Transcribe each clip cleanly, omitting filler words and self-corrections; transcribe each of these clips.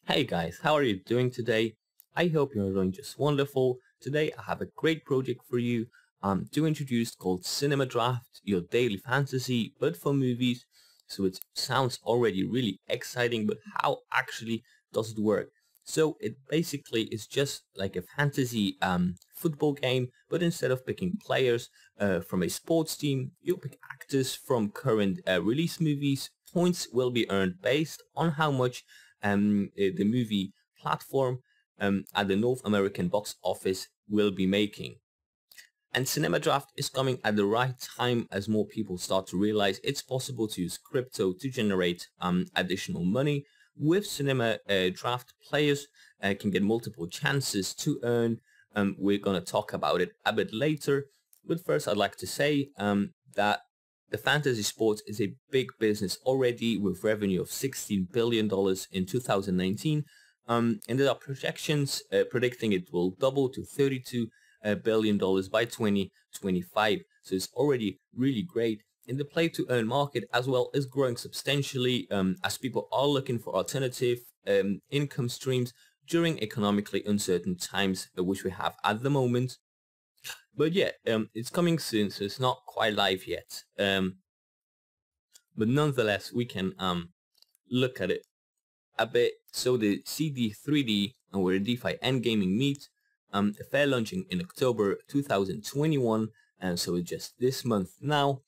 Hey guys, how are you doing today? I hope you're doing just wonderful. Today I have a great project for you to introduce called Cinema Draft, your daily fantasy, but for movies. So it sounds already really exciting, but how actually does it work? So it basically is just like a fantasy football game, but instead of picking players from a sports team, you'll pick actors from current release movies. Points will be earned based on how much the movie platform at the North American box office will be making. And Cinema Draft is coming at the right time as more people start to realize it's possible to use crypto to generate additional money. With Cinema Draft, players can get multiple chances to earn. We're going to talk about it a bit later. But first, I'd like to say that the fantasy sports is a big business already with revenue of $16 billion in 2019. And there are projections predicting it will double to $32 billion by 2025. So it's already really great. And the play to earn market as well is growing substantially as people are looking for alternative income streams during economically uncertain times, which we have at the moment. But yeah, it's coming soon, so it's not quite live yet. But nonetheless, we can look at it a bit. So the CD3D, where Defi and Gamming meet, a fair launching in October 2021, and so it's just this month now.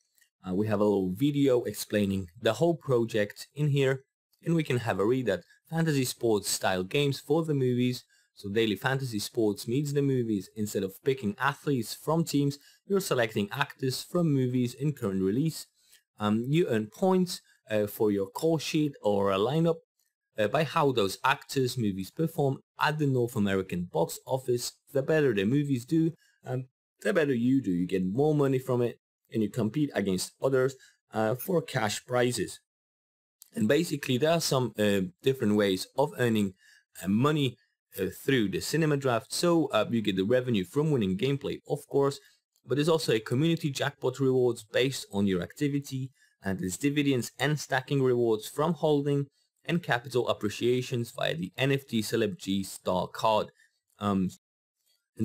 We have a little video explaining the whole project in here, and we can have a read at fantasy sports style games for the movies. So daily fantasy sports meets the movies. Instead of picking athletes from teams, you're selecting actors from movies in current release. You earn points for your call sheet or a lineup by how those actors' movies perform at the North American box office. The better the movies do, the better you do. You get more money from it, and you compete against others for cash prizes. And basically, there are some different ways of earning money through the Cinema Draft. So you get the revenue from winning gameplay, of course, but there's also a community jackpot rewards based on your activity, and there's dividends and stacking rewards from holding, and capital appreciations via the NFT Celeb G Star card. And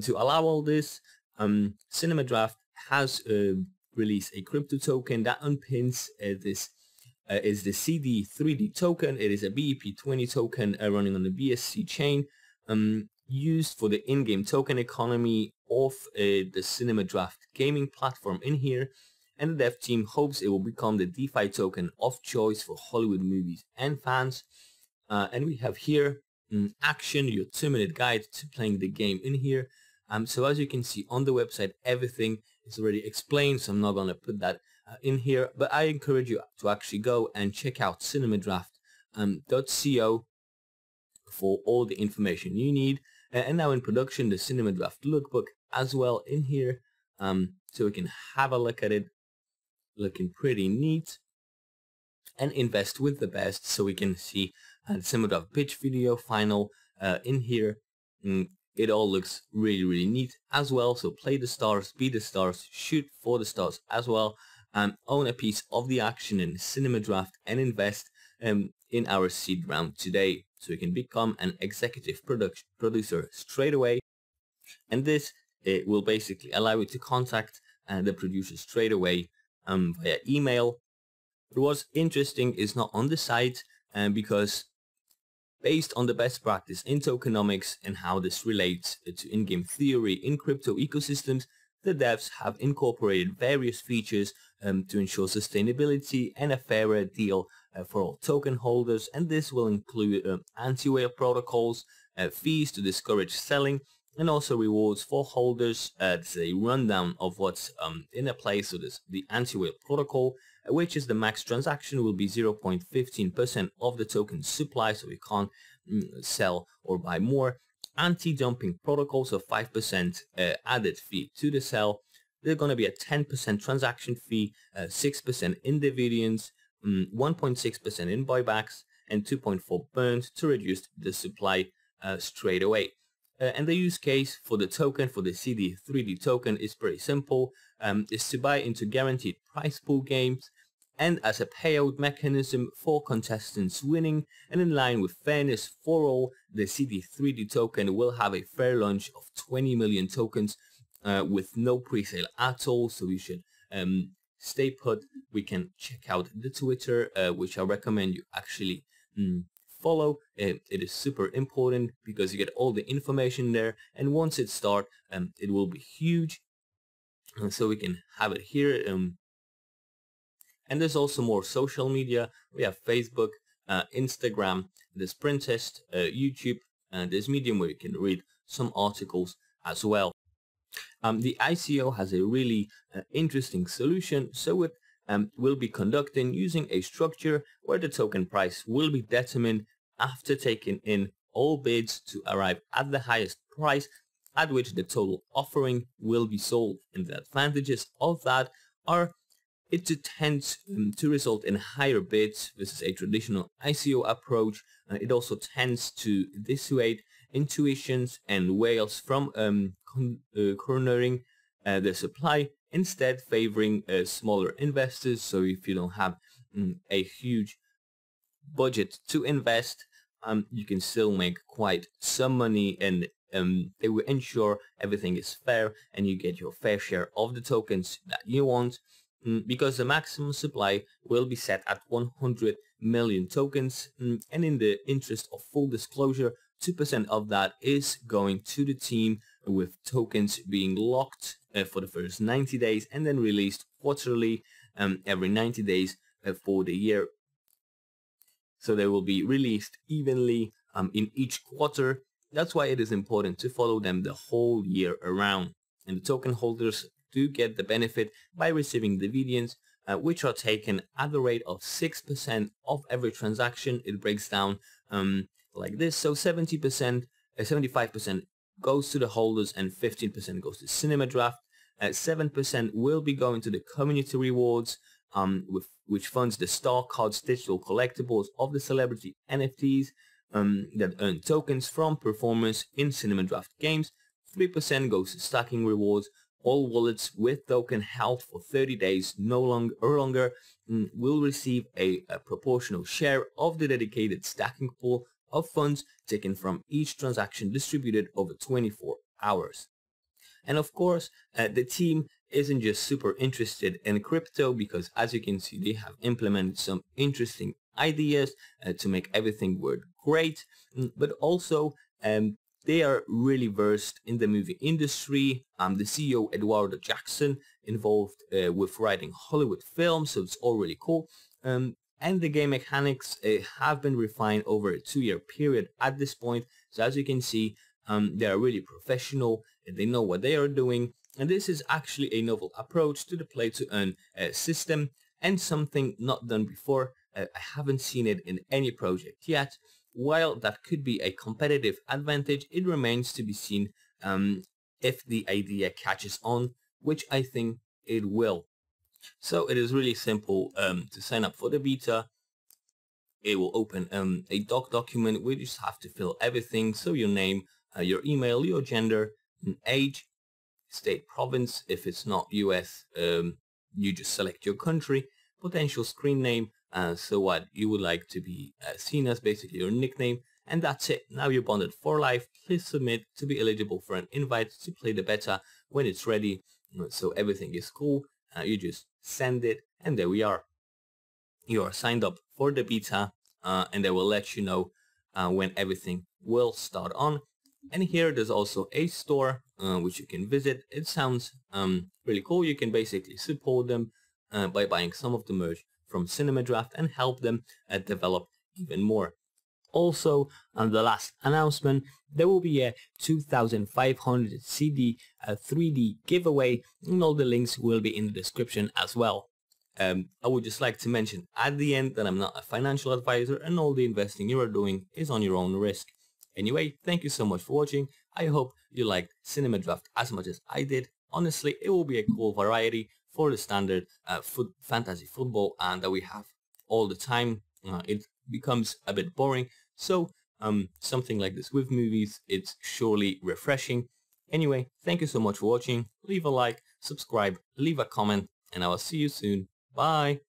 to allow all this, Cinema Draft has released a crypto token that unpins this is the CD3D token. It is a BEP20 token running on the BSC chain, used for the in-game token economy of the Cinema Draft gaming platform in here. And the dev team hopes it will become the DeFi token of choice for Hollywood movies and fans. And we have here action, your 2-minute guide to playing the game in here. So as you can see on the website, everything is already explained, so I'm not going to put that in here. But I encourage you to actually go and check out cinemadraft.co for all the information you need. And now in production, the Cinema Draft lookbook as well in here, so we can have a look at it. Looking pretty neat. And invest with the best, so we can see the Cinema Draft pitch video final in here. It all looks really neat as well. So play the stars, be the stars, shoot for the stars as well. Own a piece of the action in Cinema Draft and invest in our seed round today, so you can become an executive producer straight away. And this will basically allow you to contact the producer straight away via email. But what's interesting is not on the site, because based on the best practice in tokenomics and how this relates to in-game theory in crypto ecosystems, the devs have incorporated various features to ensure sustainability and a fairer deal for all token holders. And this will include anti-whale protocols, fees to discourage selling, and also rewards for holders. It's a rundown of what's in a place. So there's the anti-whale protocol, which is the max transaction will be 0.15% of the token supply, so we can't sell or buy more. Anti-dumping protocol, so 5% added fee to the sell. There's going to be a 10% transaction fee, 6% in dividends, 1.6% in buybacks, and 2.4 burns to reduce the supply straight away. And the use case for the token, for the CD3D token, is pretty simple. Is to buy into guaranteed prize pool games and as a payout mechanism for contestants winning, and in line with fairness for all, the CD3D token will have a fair launch of 20 million tokens with no pre-sale at all, so you should stay put. We can check out the Twitter, which I recommend you actually follow. It is super important because you get all the information there, and once it starts, it will be huge. So we can have it here. And there's also more social media. We have Facebook, Instagram, there's Printest, YouTube, and there's Medium where you can read some articles as well. The ICO has a really interesting solution, so it will be conducted using a structure where the token price will be determined after taking in all bids to arrive at the highest price at which the total offering will be sold. And the advantages of that are it tends to result in higher bids versus a traditional ICO approach. It also tends to dissuade intuitions and whales from cornering the supply, instead favoring smaller investors. So if you don't have a huge budget to invest, you can still make quite some money, and they will ensure everything is fair and you get your fair share of the tokens that you want. Because the maximum supply will be set at 100 million tokens, and in the interest of full disclosure, 2% of that is going to the team, with tokens being locked for the first 90 days and then released quarterly every 90 days for the year. So they will be released evenly in each quarter. That's why it is important to follow them the whole year around. And the token holders do get the benefit by receiving dividends, which are taken at the rate of 6% of every transaction. It breaks down like this. So 70%, 75% goes to the holders and 15% goes to Cinema Draft. 7% will be going to the community rewards, which funds the star cards, digital collectibles of the celebrity NFTs that earn tokens from performers in Cinema Draft games. 3% goes to stacking rewards. All wallets with token held for 30 days no longer will receive a proportional share of the dedicated stacking pool of funds taken from each transaction distributed over 24 hours. And of course, the team isn't just super interested in crypto, because as you can see, they have implemented some interesting ideas to make everything work great, but also they are really versed in the movie industry. The CEO, Eduardo Jackson, involved with writing Hollywood films, so it's all really cool. And the game mechanics have been refined over a 2-year period at this point. So as you can see, they are really professional, and they know what they are doing. And this is actually a novel approach to the play to earn system, and something not done before. I haven't seen it in any project yet. While that could be a competitive advantage, it remains to be seen if the idea catches on, which I think it will. So it is really simple to sign up for the beta. It will open a document where you just have to fill everything. So your name, your email, your gender, age, state, province. If it's not US, you just select your country, potential screen name, so what you would like to be seen as, basically your nickname, and that's it. Now you're bonded for life. Please submit to be eligible for an invite to play the beta when it's ready. So everything is cool. You just send it, and there we are. You are signed up for the beta, and they will let you know when everything will start on. And here there's also a store which you can visit. It sounds really cool. You can basically support them by buying some of the merch from Cinema Draft and help them develop even more. Also, on the last announcement, there will be a 2,500 CD3D giveaway, and all the links will be in the description as well. I would just like to mention at the end that I'm not a financial advisor, and all the investing you are doing is on your own risk. Anyway, thank you so much for watching. I hope you liked Cinema Draft as much as I did. Honestly, it will be a cool variety for the standard fantasy football and that we have all the time. It becomes a bit boring, so something like this with movies, it's surely refreshing. Anyway, thank you so much for watching. Leave a like, subscribe, leave a comment, and I will see you soon. Bye!